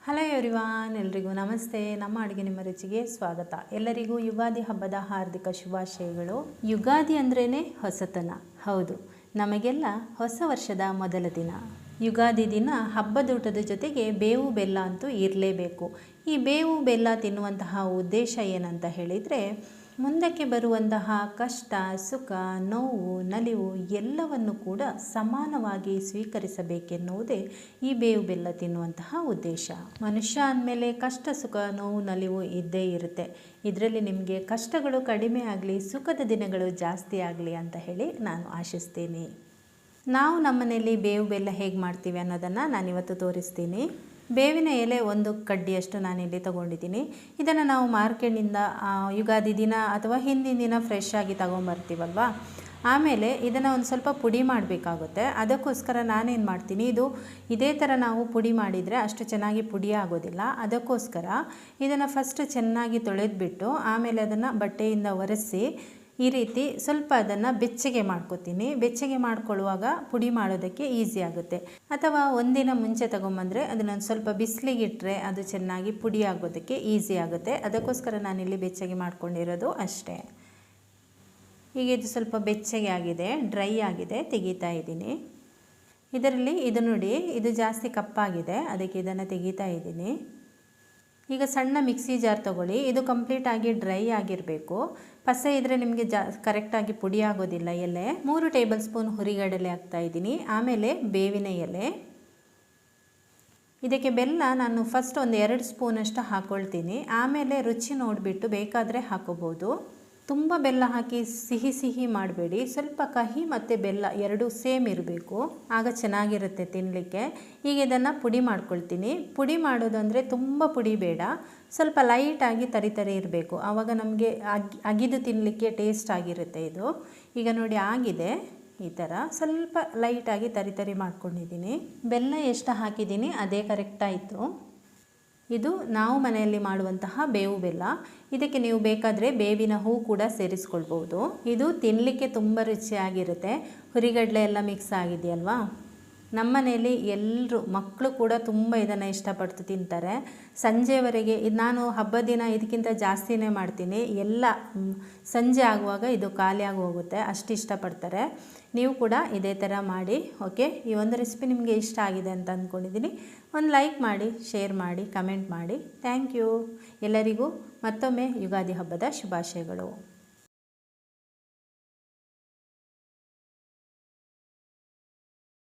Hello everyone, ಎಲ್ರಿಗೂ ನಮಸ್ತೆ. ನಮ್ಮ ಅಡುಗೆ ನಿಮ್ಮ ರುಚಿಗೆ ಸ್ವಾಗತ. ಎಲ್ಲರಿಗೂ ಯುಗಾದಿ ಹಬ್ಬದ ಹಾರ್ದಿಕ ಶುಭಾಶಯಗಳು. ಯುಗಾದಿ ಅಂದ್ರೇ ಹೊಸತನ. ಹೌದು, ನಮಗೆಲ್ಲ ಹೊಸ ವರ್ಷದ ಮೊದಲ ದಿನ. ಯುಗಾದಿ ದಿನ ಹಬ್ಬದೂಟದ ಜೊತೆಗೆ ಬೇವು ಬೆಲ್ಲ ಅಂತೂ ಇರಲೇಬೇಕು. ಈ ಬೇವು ಬೆಲ್ಲ ತಿನ್ನುವಂತಹ ಉದ್ದೇಶ ಏನಂತ ಹೇಳಿದರೆ, ಮುಂದಕ್ಕೆ ಬರುವಂತಹ ಕಷ್ಟ, ಸುಖ, ನೋವು, ನಲಿವು ಎಲ್ಲವನ್ನು ಕೂಡ ಸಮಾನವಾಗಿ ಸ್ವೀಕರಿಸಬೇಕೆನ್ನುವುದೇ ಈ ಬೇವು ಬೆಲ್ಲ ತಿನ್ನುವಂತಹ ಉದ್ದೇಶ. ಮನುಷ್ಯ ಅಂದಮೇಲೆ ಕಷ್ಟ, ಸುಖ, ನೋವು, ನಲಿವು ಇದ್ದೇ ಇರುತ್ತೆ. ಇದರಲ್ಲಿ ನಿಮಗೆ ಕಷ್ಟಗಳು ಕಡಿಮೆ ಆಗಲಿ, ಸುಖದ ದಿನಗಳು ಜಾಸ್ತಿ ಆಗಲಿ ಅಂತ ಹೇಳಿ ನಾನು ಆಶಿಸ್ತೀನಿ. ನಾವು ನಮ್ಮನೆಯಲ್ಲಿ ಬೇವು ಬೆಲ್ಲ ಹೇಗೆ ಮಾಡ್ತೀವಿ ಅನ್ನೋದನ್ನು ನಾನಿವತ್ತು ತೋರಿಸ್ತೀನಿ. ಬೇವಿನ ಎಲೆ ಒಂದು ಕಡ್ಡಿಯಷ್ಟು ನಾನಿಲ್ಲಿ ತೊಗೊಂಡಿದ್ದೀನಿ. ಇದನ್ನು ನಾವು ಮಾರ್ಕೆಟಿಂದ ಯುಗಾದಿ ದಿನ ಅಥವಾ ಹಿಂದಿನ ದಿನ ಫ್ರೆಶ್ ಆಗಿ ತೊಗೊಂಬರ್ತೀವಲ್ವ. ಆಮೇಲೆ ಇದನ್ನು ಒಂದು ಸ್ವಲ್ಪ ಪುಡಿ ಮಾಡಬೇಕಾಗುತ್ತೆ. ಅದಕ್ಕೋಸ್ಕರ ನಾನೇನು ಮಾಡ್ತೀನಿ, ಇದೇ ಥರ ನಾವು ಪುಡಿ ಮಾಡಿದರೆ ಅಷ್ಟು ಚೆನ್ನಾಗಿ ಪುಡಿ ಆಗೋದಿಲ್ಲ. ಅದಕ್ಕೋಸ್ಕರ ಇದನ್ನು ಫಸ್ಟ್ ಚೆನ್ನಾಗಿ ತೊಳೆದ್ಬಿಟ್ಟು ಆಮೇಲೆ ಅದನ್ನು ಬಟ್ಟೆಯಿಂದ ಒರೆಸಿ ಈ ರೀತಿ ಸ್ವಲ್ಪ ಅದನ್ನು ಬೆಚ್ಚಗೆ ಮಾಡ್ಕೊತೀನಿ. ಬೆಚ್ಚಗೆ ಮಾಡ್ಕೊಳ್ಳುವಾಗ ಪುಡಿ ಮಾಡೋದಕ್ಕೆ ಈಸಿ ಆಗುತ್ತೆ. ಅಥವಾ ಒಂದಿನ ಮುಂಚೆ ತೊಗೊಂಬಂದರೆ ಅದನ್ನೊಂದು ಸ್ವಲ್ಪ ಬಿಸಿಲಿಗಿಟ್ರೆ ಅದು ಚೆನ್ನಾಗಿ ಪುಡಿ ಆಗೋದಕ್ಕೆ ಈಸಿ ಆಗುತ್ತೆ. ಅದಕ್ಕೋಸ್ಕರ ನಾನಿಲ್ಲಿ ಬೆಚ್ಚಗೆ ಮಾಡ್ಕೊಂಡಿರೋದು ಅಷ್ಟೇ. ಈಗ ಇದು ಸ್ವಲ್ಪ ಬೆಚ್ಚಗೆ ಆಗಿದೆ, ಡ್ರೈ ಆಗಿದೆ, ತೆಗಿತಾ ಇದ್ದೀನಿ. ಇದರಲ್ಲಿ ಇದು ನೋಡಿ, ಇದು ಜಾಸ್ತಿ ಕಪ್ಪಾಗಿದೆ, ಅದಕ್ಕೆ ಇದನ್ನು ತೆಗಿತಾ ಇದ್ದೀನಿ. ಈಗ ಸಣ್ಣ ಮಿಕ್ಸಿ ಜಾರ್ ತೊಗೊಳ್ಳಿ. ಇದು ಕಂಪ್ಲೀಟಾಗಿ ಡ್ರೈ ಆಗಿರಬೇಕು. ಪಸೆ ಇದ್ದರೆ ನಿಮಗೆ ಕರೆಕ್ಟಾಗಿ ಪುಡಿ ಆಗೋದಿಲ್ಲ. ಎಲೆ 3 ಟೇಬಲ್ ಸ್ಪೂನ್ ಹುರಿಗಡಲೆ ಹಾಕ್ತಾಯಿದ್ದೀನಿ. ಆಮೇಲೆ ಬೇವಿನ ಎಲೆ. ಇದಕ್ಕೆ ಬೆಲ್ಲ ನಾನು ಫಸ್ಟ್ ಒಂದು 2 ಸ್ಪೂನಷ್ಟು ಹಾಕ್ಕೊಳ್ತೀನಿ. ಆಮೇಲೆ ರುಚಿ ನೋಡಿಬಿಟ್ಟು ಬೇಕಾದರೆ ಹಾಕೋಬೋದು. ತುಂಬ ಬೆಲ್ಲ ಹಾಕಿ ಸಿಹಿ ಮಾಡಬೇಡಿ. ಸ್ವಲ್ಪ ಕಹಿ ಮತ್ತು ಬೆಲ್ಲ ಎರಡೂ ಸೇಮ್ ಇರಬೇಕು, ಆಗ ಚೆನ್ನಾಗಿರುತ್ತೆ ತಿನ್ನಲಿಕ್ಕೆ. ಈಗ ಇದನ್ನು ಪುಡಿ ಮಾಡ್ಕೊಳ್ತೀನಿ. ಪುಡಿ ಮಾಡೋದು ಅಂದರೆ ತುಂಬ ಪುಡಿ ಬೇಡ, ಸ್ವಲ್ಪ ಲೈಟಾಗಿ ತರಿ ಇರಬೇಕು. ಆವಾಗ ನಮಗೆ ಅಗಿದು ತಿನ್ನಲಿಕ್ಕೆ ಟೇಸ್ಟ್ ಆಗಿರುತ್ತೆ ಇದು. ಈಗ ನೋಡಿ ಆಗಿದೆ. ಈ ಥರ ಸ್ವಲ್ಪ ಲೈಟಾಗಿ ತರಿ ಮಾಡ್ಕೊಂಡಿದ್ದೀನಿ. ಬೆಲ್ಲ ಎಷ್ಟು ಹಾಕಿದ್ದೀನಿ ಅದೇ ಕರೆಕ್ಟಾಯಿತು. ಇದು ನಾವು ಮನೆಯಲ್ಲಿ ಮಾಡುವಂತಹ ಬೇವು ಬೆಲ್ಲ. ಇದಕ್ಕೆ ನೀವು ಬೇಕಾದರೆ ಬೇವಿನ ಹೂ ಕೂಡ ಸೇರಿಸ್ಕೊಳ್ಬೋದು. ಇದು ತಿನ್ನಲಿಕ್ಕೆ ತುಂಬ ರುಚಿಯಾಗಿರುತ್ತೆ. ಹುರಿಗಡಲೆ ಎಲ್ಲ ಮಿಕ್ಸ್ ಆಗಿದೆಯಲ್ವಾ. ನಮ್ಮ ಮನೆಯಲ್ಲಿ ಎಲ್ಲರೂ, ಮಕ್ಕಳು ಕೂಡ ತುಂಬ ಇದನ್ನು ಇಷ್ಟಪಟ್ಟು ತಿಂತಾರೆ. ಸಂಜೆವರೆಗೆ ನಾನು ಹಬ್ಬದ ದಿನ ಇದಕ್ಕಿಂತ ಜಾಸ್ತಿನೇ ಮಾಡ್ತೀನಿ. ಎಲ್ಲ ಸಂಜೆ ಆಗುವಾಗ ಇದು ಖಾಲಿಯಾಗಿ ಹೋಗುತ್ತೆ, ಅಷ್ಟು ಇಷ್ಟಪಡ್ತಾರೆ. ನೀವು ಕೂಡ ಇದೇ ಥರ ಮಾಡಿ. ಓಕೆ, ಈ ಒಂದು ರೆಸಿಪಿ ನಿಮಗೆ ಇಷ್ಟ ಆಗಿದೆ ಅಂತ ಅಂದ್ಕೊಂಡಿದ್ದೀನಿ. ಒಂದು ಲೈಕ್ ಮಾಡಿ, ಶೇರ್ ಮಾಡಿ, ಕಮೆಂಟ್ ಮಾಡಿ. Thank you. ಎಲ್ಲರಿಗೂ ಮತ್ತೊಮ್ಮೆ ಯುಗಾದಿ ಹಬ್ಬದ ಶುಭಾಶಯಗಳು.